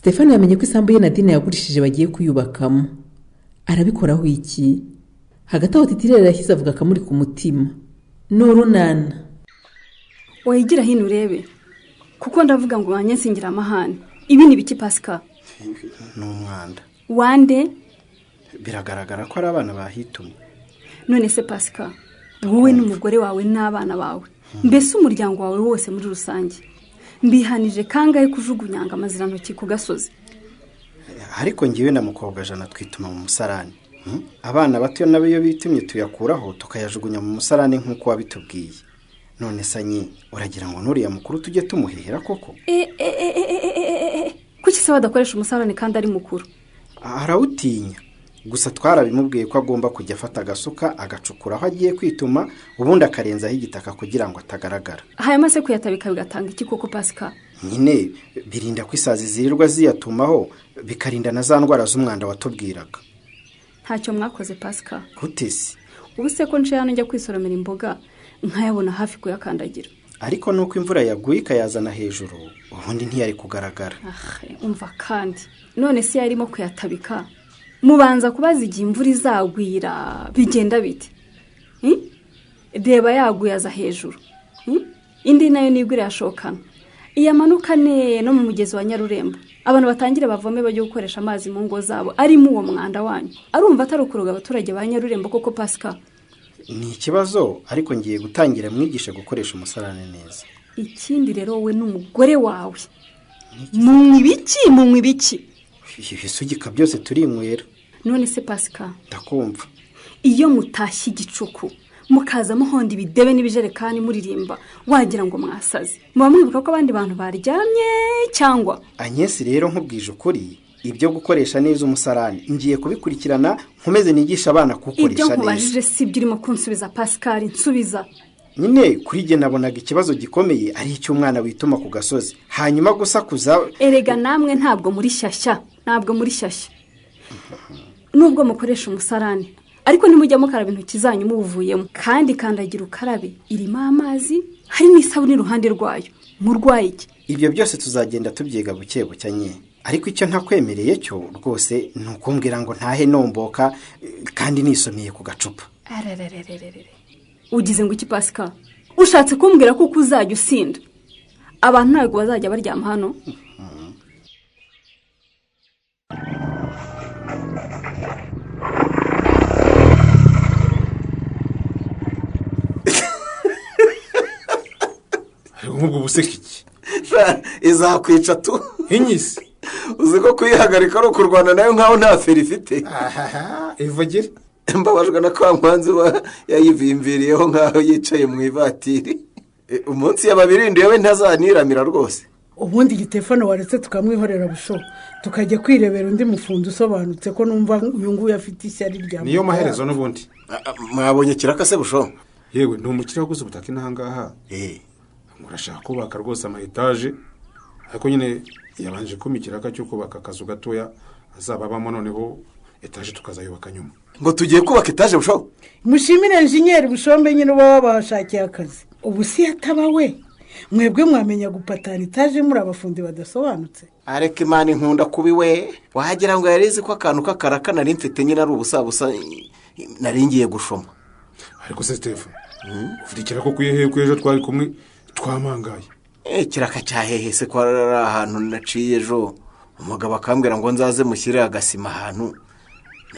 Stefano yamenye ko isambu ye Nadine yagurishije bagiye kuyubakamo. Arabikoraho iki? Hagati aho Titirere yashyize avuga akamuri ku mutima. N'urunana. Wayigira hino urebe. Kuko ndavuga ngo wanye nsingira amahane. Ibi ni biki Pascal? N'umwanda. Wande? Biragaragara ko ari abana bahitumye. None se Pascal, wowe n'umugore wawe n'abana bawe. Mbese umuryango wawe wose muri rusange. Mbihanije kangahe kujugunyanga amazirantoki ku gasozi. Ariko ngiwe na mukobwa Jana twituma mu musarani. Abana bato nabo iyo bitumye tuyakuraho tukayajugunya mu musarani nk'uko wabitubwiye. None sanyi uragira ngo nuriya mukuru tujye tumuhehera koko? Kuki se badakoresha umusarani kandi ari mukuru? Arawutinya. Gusa twarabimubwiye ko agomba kujya afata agasuka agacukura aho agiye kwituma ubundi akarenzaho igitaka kugira ngo atagaragara. Haya mase kuyatabika bigatanga iki koko Pascal? Nyine birinda kwisazi zirirwa ziyatumaho bikarinda na za ndwara z'umwanda watubwiraga. Ntacyo mwakoze Pascal. Gutesi. Ubuse ko nje hano njya kwisoromera imboga nkayabona hafi kuyakandagira. Ariko nuko imvura yaguye ikayazana hejuru ubundi ntiyari kugaragara. Umva kandi none se yarimo kuyatabika. Mubanza kubaza igihe imvura izagwira bigenda bite? Deba yaguye aza hejuru. Indi nayo nibwira yashokana. Iyamanukane no mu mugezi wa Nyarurembo. Abantu batangire bavome bajye gukoresha amazi mu ngo zabo arimo uwo mwanda wanyu. Arumva atarukuruga abaturage ba Nyarurembo koko Pascal. Ni ikibazo ariko ngiye gutangira mwigisha gukoresha umusarane neza. Ikindi rero wowe n'umugore wawe. Munywi biki? Ibisugika byose turinywera. None se Pascal, ndakumva. Iyo mutashye igicuku mukaza muhonda ibidebe n'ibijerekani muririmba wagira ngo mwasaze. Muba mwibuka ko abandi bantu baryamye cyangwa? Anyesi rero nkubwije ukuri ibyo gukoresha neza umusarani ngiye kubikurikirana nkomeze nigisha abana kukoresha neza. Ibyo nkubajije sibyo urimo kunsubiza Pascal, nsubiza. Nyine kuri je nabonaga ikibazo gikomeye ari icy'umwana wituma ku gasozi. Hanyuma gusakuza erega namwe ntabwo muri shyashya. Nubwo mukoresha umusarani ariko nimujya mukaraba intoki zanyu mubuvuyemo kandi kandagira ukarabe irimo amazi hari n'isabuni iruhande rwayo. Murwaye iki? Ibyo byose tuzagenda tubyiga buke bucyanye. Ariko icyo ntakwemereye cyo rwose nukumbwira ngo ntahe nomboka kandi nisomeye ku gacupa. Ugize ngo iki Pascal? Ushatse kumbwira ko uzajya usinda? Abantu ntabwo bazajya baryama hano. Nk'ubwo buseka iki? Izakwica tu. Inyisi. Uzi ko kuyihagarika no kurwana nayo nkaho nta feri ifite. Ivugire. Mbabajwe na kwa mwanzi yayivimbiriyeho nkaho yicaye mu ivatiri. Umunsi yababirindiye we ntazaniramira rwose. Ubundi igitefano waretse tukamwihorera busho tukajya kwirebera undi mufundo usobanutse ko numva uyu nguyu afite ishyari rya. Niyo maherezo n'ubundi. Mwabonye kirakase busho? Yewe ntumukira guze ubutaka inahangaha. Murashaka kubaka rwose ama etage ariko nyine yabanje kumikiraka cyo kubaka akazu gatoya azababamo noneho etage tukazayubaka nyuma. Ngo tugiye kubaka etage busho? Mushimire engineer Bushombe nyine baba bahashakiye akazi. Ubu si yatabawe. Mwebwe mwamenya gupatana etage muri abafundi badasobanutse. Areke Imana nkunda kubiwe. Wagira ngo yarizi ko akantu kakaraka nari mfite nyine ari ubusabusa naringiye gushoma. Ariko se Stefan, ufite ko kuyehe kwejo twari kumwe twamangaye. Kiraka cyahehe se ko ari ahantu naciye ejo. Umugabo akambwira ngo nzaze mushyire agasima ahantu.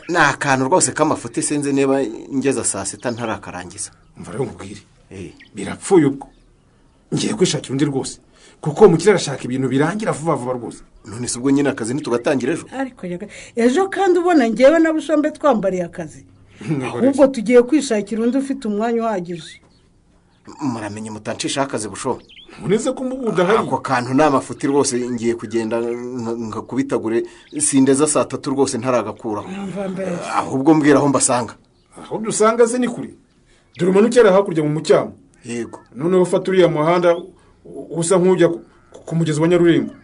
Na kantu rwose kamafuti sinze niba ngeza saa 6 ntarakarangiza. Umva rero ngubwire. Birapfuye ubwo. Ngiye kwishakira undi rwose. Kuko mukira arashaka ibintu birangira vuba rwose. None se ubwo nyine akazi ntitugatangira ejo. Ariko ejo kandi ubona ngewe na Bushombe twambariye akazi. Ahubwo tugiye kwishakira undi ufite umwanya uhagije. Muramenye mutancisha akazi busho. Muneze ko mubuda hari. Ako kantu namafuti rwose ngiye kugenda ngakubitagure sindeza saa 3 rwose ntaragakura. Ahubwo mbwira aho mbasanga. Aho dusanga se ni kuri. Dore umuntu cyera hakurya mu mucyamo. Yego. None ufaturiye muhanda usa nk'ujya ku mugezi wa Nyarurembo.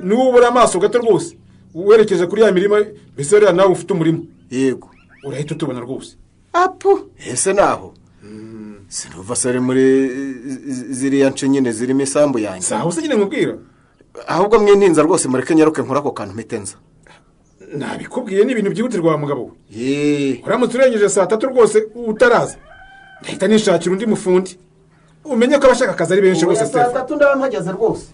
N'ubura amaso gato rwose. Werekeje kuri ya mirima bese ari nawe ufite umurimo. Yego. Urahita tubona rwose. Apo. Ese naho. Sinuva sare muri ziriya nce nyine zirimo isambu yanjye. Saho se nyine nkubwira. ahubwo mwininza rwose mureke nyaruke nkora ako kantu mitenza. Nabikubwiye ni ibintu byihutirwa mugabo. Uramutse urengeje saa 3 rwose utaraza. Ndahita nishakira undi mufundi. Umenye ko abashaka akazi ari benshi rwose Stephen. Saa 3 ndaba mpageze rwose.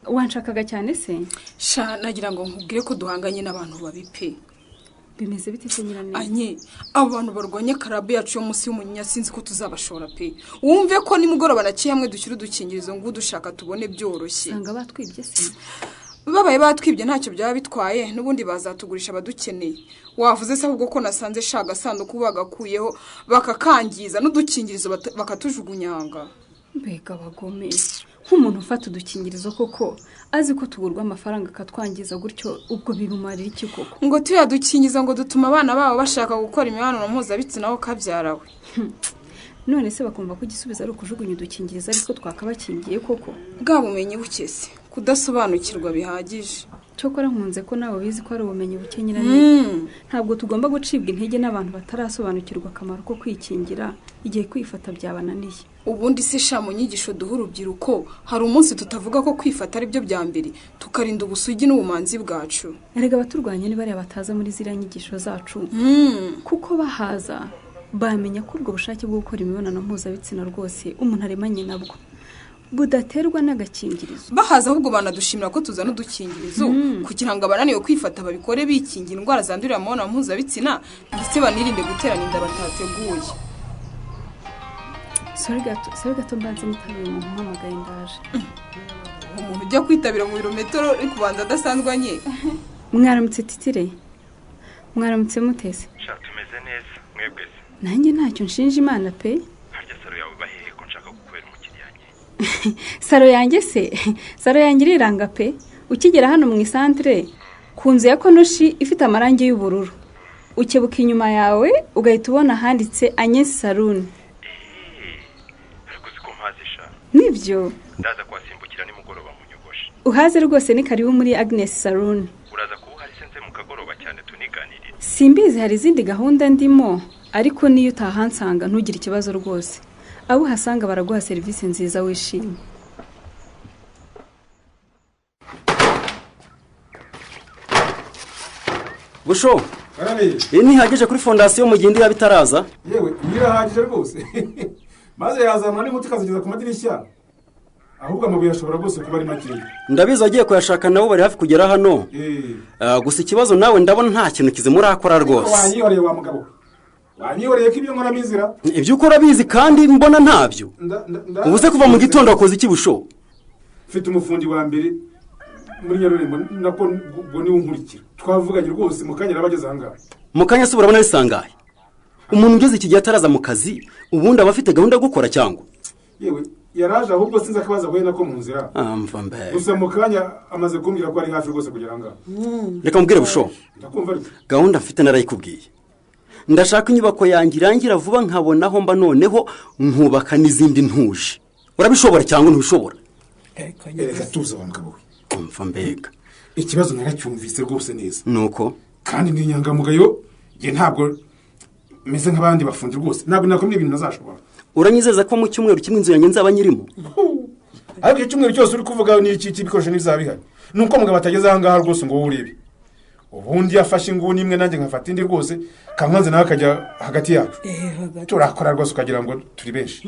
Wanshakaga cyane se? Sha nagira ngo nkubwire ko duhanganye n'abantu babipe. Bimeze bite se nyirane? Anye, abantu barwanye karabu yacu yo munsi y'umunya sinzi ko tuzabashora pe. Wumve ko nimugoroba naciye hamwe dushyira udukingirizo ngo dushaka tubone byoroshye. Sanga batwibye se. Babaye batwibye ntacyo byaba bitwaye n'ubundi bazatugurisha abadukeneye. Wavuze se ahubwo ko nasanze shaga sanduku bagakuyeho bakakangiza n'udukingirizo bakatujugunyanga. Mbega bagome. Nk'umuntu ufata udukingirizo koko azi ko tugurwa amafaranga akatwangiza gutyo ubwo birumarira iki koko? Ngo tuyadukingiza ngo dutuma abana babo bashaka gukora imibonano mpuzabitsina aho kabyarawe. None se bakumva ko igisubizo ari ukujugunya udukingirizo ariko twakabakingiye koko? Bwa bumenyi bukese kudasobanukirwa bihagije. Cyokora nkunze ko nawe bizi ko ari ubumenyi buke nyirane. Ntabwo tugomba gucibwa intege n'abantu batarasobanukirwa akamaro ko kwikingira igihe kwifata byabananiye. Ubundi se sha mu nyigisho duha urubyiruko hari umunsi tutavuga ko kwifata ari byo bya mbere tukarinda ubusugi n'ubumanzi bwacu. Erega baturwanye ni bari bataza muri ziriya nyigisho zacu. Kuko bahaza bamenya ko ubwo bushake bwo gukora imibonano mpuzabitsina rwose umuntu aremanye nabwo budaterwa n'agakingirizo. Bahaza ahubwo banadushimira ko tuzana udukingirizo kugira ngo abananiwe kwifata babikore bikingira indwara zandurira mu mibonano mpuzabitsina ndetse banirinde guterana inda batateguye. Sorry gato mbanze mutabira umuntu mpamagaye ndaje. Umuntu ujya kwitabira mu birometero uri kubanza adasanzwe anye. Mwaramutse titire. Mwaramutse mutese. Sha tumeze neza mwebwe. Nanjye ntacyo nshinja Imana pe. Harya saro yawe bahehe ko nshaka gukwera umukiriya nye. Saro yanjye se. Saro yanjye iranga pe. Ukigera hano mu isantre kunze ya konoshi ifite amarangi y'ubururu. Ukebuka inyuma yawe ugahita ubona handitse Agnes Saloon. Nibyo ndaza kwasimbukira ni mugoroba mu nyogoshe. Uhaze rwose ni karibu muri Agnes Saloon. Uraza kuba hari sense mu kagoroba cyane tuniganirira. Simbizi hari izindi gahunda ndimo ariko niyo utahansanga ntugire ikibazo rwose. Abo hasanga baraguha serivisi nziza wishimye. Busho. Nihagije kuri fondation mu gindi yabitaraza. Yewe irahagije rwose. Maze yazamura n'umuti kazigeza ku madirishya. Ahubwo amabuye ashobora rwose kuba ari make. Ndabizi agiye kuyashaka nabo bari hafi kugera hano. Gusa ikibazo nawe ndabona nta kintu kizimurakora rwose. Wanyihoreye wa mugabo. Wanyihoreye ko ibyo nkora bizira. Ibyo ukora bizi kandi mbona ntabyo. Ubuze kuva mu gitondo wakoze iki Busho? Mfite umufundi wa mbere muri Nyarurembo nako ngo ni unkurikira. Twavuganye rwose mu kanya nabageze ahangaha. Mu kanya se urabona bisangaye. Umuntu ugeze iki gihe ataraza mu kazi ubundi aba afite gahunda yo gukora cyangwa? Yewe yaraje ahubwo sinza akabaza ahuye nako mu nzira. Mva mbe. Gusa mu kanya amaze kumbwira ko ari hafi rwose kugera ahangaha. Reka mubwire Busho. Ndakumva ariko. Gahunda mfite narayikubwiye. Ndashaka inyubako yanjye irangira vuba nkabona aho mba noneho nkubaka n'izindi ntuje. Urabishobora cyangwa ntubishobora? Reka tuza wa mugabo. Mva mbega. Ikibazo naracyumvise rwose neza. Nuko kandi ni nyangamugayo ye ntabwo meze nk'abandi bafundi rwose ntabwo nakomye ibintu nazashobora. Uranyizeza ko mu cyumweru kimwe inzu yanjye nzaba nyirimo? Ariko icyumweru cyose uri kuvuga ni iki bikoresho n'izabihari. Nuko mugabo atageze ahangaha rwose ngo urebe. Ubundi yafashe inguni imwe nanjye nkafata indi rwose kankanze nawe akajya hagati yacu. Turakora rwose ukagira ngo turi benshi.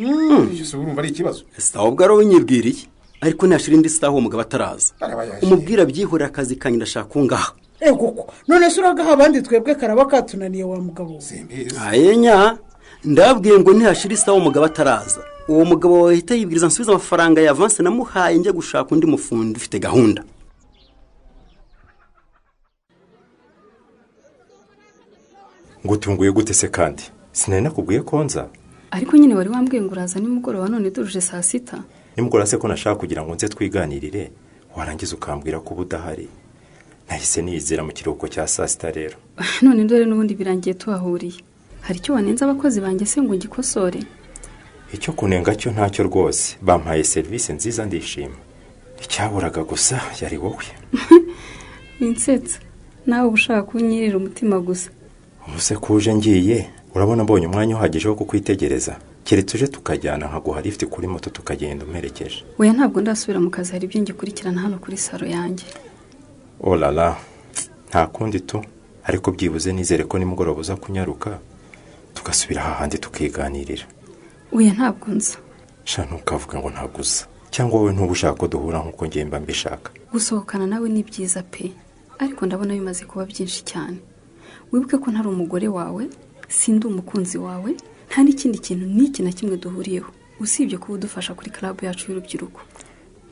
Ese urumva ari ikibazo? Ahubwo ari unyibwiriye. Ariko nashira indi staho umugabo ataraza. Umubwira byihora akazi kanye ndashaka ngaha. Koko none se uragaha abandi twebwe karaba katunaniye wa mugabo. Ayenya ndabwiye ngo ntihashira staho umugabo ataraza. Uwo mugabo wahita yibwiriza nsubiza amafaranga ya avance namuhaye njye gushaka undi mufundi ufite gahunda. Ngutunguye gute se kandi? Sinari nakubwiye ko nza. Ariko nyine wari wambwiye ngo uraza nimugoroba none duruje saa 6. Nimugoroba se ko nashaka kugira ngo nze twiganirire warangiza ukambwira ko budahari. Nahise nizera mu kiruhuko cya saa 6 rero. None ndore n'ubundi birangiye tuhahuriye. Hari icyo wanenza abakozi banjye se ngo ngikosore? Icyo kunenga cyo ntacyo rwose. Bampaye service nziza ndishima. Icyaburaga gusa yari wowe. Insetsa. Nawe ubushaka kunyirira umutima gusa. Ubuse kuje ngiye urabona mbonye umwanya uhagije wo kukwitegereza. keretse uje tukajyana nkaguha lift kuri moto tukagenda umperekeje. Oya ntabwo ndasubira mu kazi, hari ibyo ngikurikirana hano kuri salo yanjye. Oh la la, nta kundi tu, ariko byibuze nizere ko nimugoroba uza kunyaruka tugasubira hahandi tukiganirira. Oya ntabwo nza. Sha ntukavuga ngo ntaguza, cyangwa wowe ntugushaka ko duhura nkuko ngiye mba mbishaka. Gusohokana nawe ni byiza pe, ariko ndabona bimaze kuba byinshi cyane. Wibuke ko ntari umugore wawe, sindi umukunzi wawe, nta n'ikindi kintu n'iki na kimwe duhuriyeho usibye kuba udufasha kuri club yacu y'urubyiruko.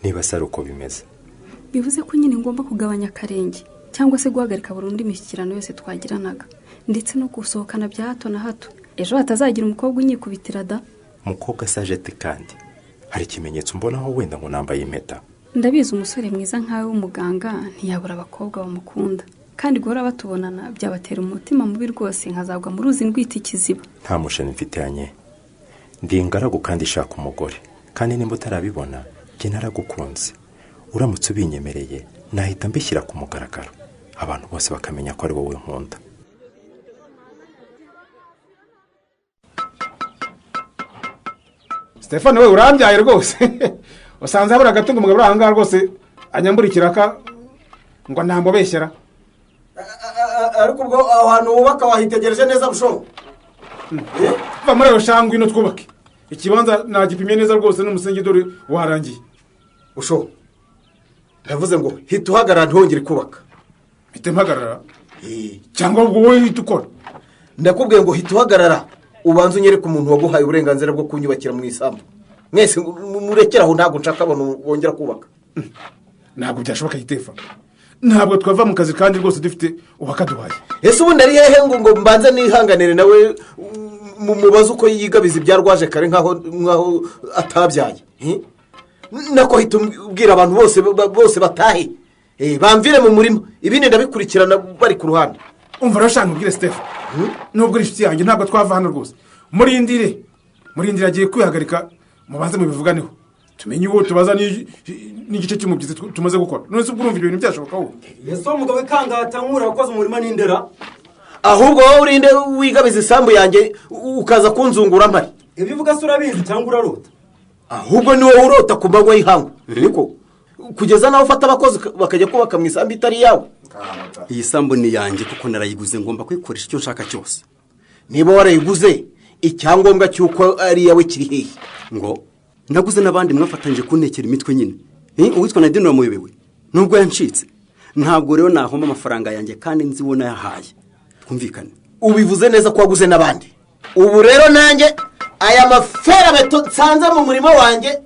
Niba sari uko bimeze, bivuze ko nyine ngomba kugabanya akarenge cyangwa se guhagarika burundu imishyikirano yose twagiranaga, ndetse no gusohokana bya hato na hato. Ejo hatazagira umukobwa unyikubitira da. Umukobwa sajete kandi hari ikimenyetso mbonaho wenda ngo nambaye impeta. Ndabizi umusore mwiza nkawe w'umuganga ntiyabura abakobwa bamukunda, kandi guhora batubonana byabatera umutima mubi rwose nkazagwa mu ruzi ndwita ikiziba. Nta mushani mfitanye, ndi ingaragu kandi shaka umugore, kandi nimba utarabibona njye naragukunze. Uramutse ubinyemereye nahita mbishyira ku mugaragaro, abantu bose bakamenya ko ari wowe nkunda. Stefano we urambyaye rwose. Usanze habura gatunga umugabo aha ngaha rwose anyambura ikiraka ngo ntamubeshyera. Ariko ubwo aho hantu wubaka wahitegereje neza busho. Va muri rushangwe no twubake. Ikibanza nagipimye neza rwose n'umusengi dore warangiye. Busho. Ndavuze ngo hita uhagarara ntongere kubaka. Hita mpagarara? Cyangwa ubwo wowe hita ukora? Ndakubwiye ngo hita uhagarara ubanza unyereka umuntu waguhaye uburenganzira bwo kunyubakira mu isambu. Mwese murekeraho ntabwo nshaka abantu bongera kubaka. Ntabwo byashoboka Hitefa. Ntabwo twava mu kazi kandi rwose dufite ubakaduhaye. Ese ubundi ari hehe ngo mbanze nihanganire nawe mubaza uko yigabiza ibyarwaje kare nkaho atabyaye. Nako hita ubwira abantu bose batahe. Bamvire mu murima ibindi ndabikurikirana bari ku ruhande. Umva rashanga ubwire Stefano. Nubwo rifite yanjye ntabwo twava hano rwose. Murindire agiye kwihagarika mubanze mu bivuganeho. Tumenye uwo tubaza n'igice cy'umubyizi tumaze gukora. None se urumva ibintu byashoboka wowe? Yeso umugabo ikangata nkura wakoze umurima n'indera. Ahubwo wowe urinde wigabiza isambu yanjye ukaza kunzungura mpari. Ibivuga se urabizi cyangwa urarota? Ahubwo ni wowe urota ku mbago y'ihanga. Niko kugeza naho ufata abakozi bakajya kubaka mu isambu itari yawe. Iyi sambu ni yanjye kuko narayiguze ngomba kwikoresha icyo nshaka cyose. Niba warayiguze icyangombwa cyuko ari yawe kiri hehe? Ngo naguze nabandi mwafatanyije kunekera imitwe nyine. Uwitwa Nadine uramuyobewe. Nubwo yancitse. Ntabwo rero nahomba amafaranga yanjye kandi nzibona yahaye. Twumvikane. Ubivuze neza ko waguze nabandi. Ubu rero nanjye aya mafera beto nsanze mu murimo wanjye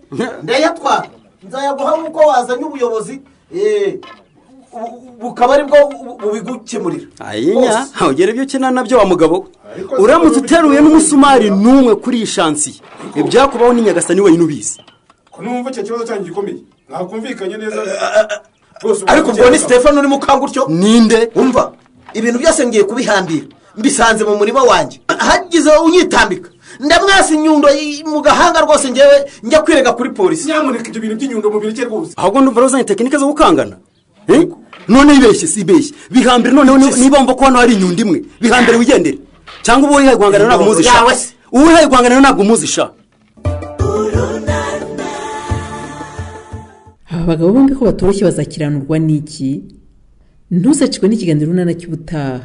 ndayatwara. Nzayaguha uko wazanye ubuyobozi bukaba ari bwo bubigukemurira. Ayinya ugera ibyo kina nabyo wa mugabo. Uramutse uteruye n'umusumari numwe kuri ishansi. Ibyakubaho ni Nyagasani wenyine ubizi. Ko numva cyo kibazo cyanjye gikomeye. Nakumvikanye neza. Ariko ubwo ni Stefano uri mukanguryo? Ninde? Umva. Ibintu byose ngiye kubihambira. Mbisanze mu murima wanjye. Hagize unyitambika. Ndamwasi inyundo mu gahanga rwose ngewe njya kwirega kuri polisi. Nyamuneka ibyo bintu by'inyundo mu bireke rwose. Ahubwo ndumva rozanye tekinike zo gukangana. None ibeshye sibeshye. Bihambire noneho niba mva ko hano hari inyundo imwe. Bihambire wigendere. Cyangwa uwo yihaye guhangana ntabwo muzisha. Uwo yihaye guhangana ntabwo muzisha. Aba bagabo bombi ko batoroshye bazakiranurwa n'iki? Ntuzacikwe n'ikiganiro runana cy'ubutaha.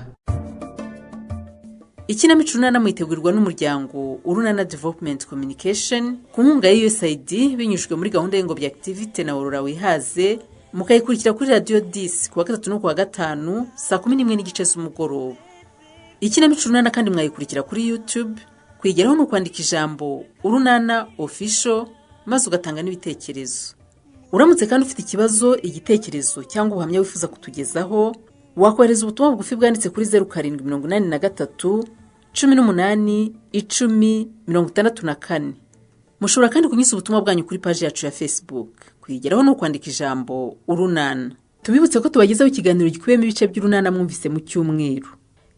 Ikinamico runana mwitegurwa n'umuryango Urunana Development Communication ku nkunga ya USAID binyujijwe muri gahunda y'ingobyi activity na Aurora Wihaze, mukayikurikira kuri Radio 10 kuwa gatatu no kuwa gatanu saa 11:30 z'umugoroba. Ikinamico runana kandi mwayikurikira kuri YouTube, kwigeraho no kwandika ijambo Urunana Official maze ugatanga n'ibitekerezo. Uramutse kandi ufite ikibazo, igitekerezo cyangwa ubuhamya wifuza kutugezaho, wakohereza ubutumwa bugufi bwanditse kuri 0783 18 10 64. Mushobora kandi kunyuza ubutumwa bwanyu kuri page yacu ya Facebook. Kwigeraho no kwandika ijambo Urunana. Tubibutse ko tubagezaho ikiganiro gikubiyemo ibice by'Urunana mwumvise mu cyumweru.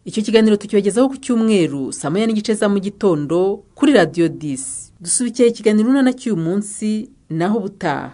Icyo kiganiro tukibagezaho ku cyumweru saa 9:30 za mu gitondo kuri Radio 10. Dusubikiye ikiganiro Urunana cy'uyu munsi naho butaha.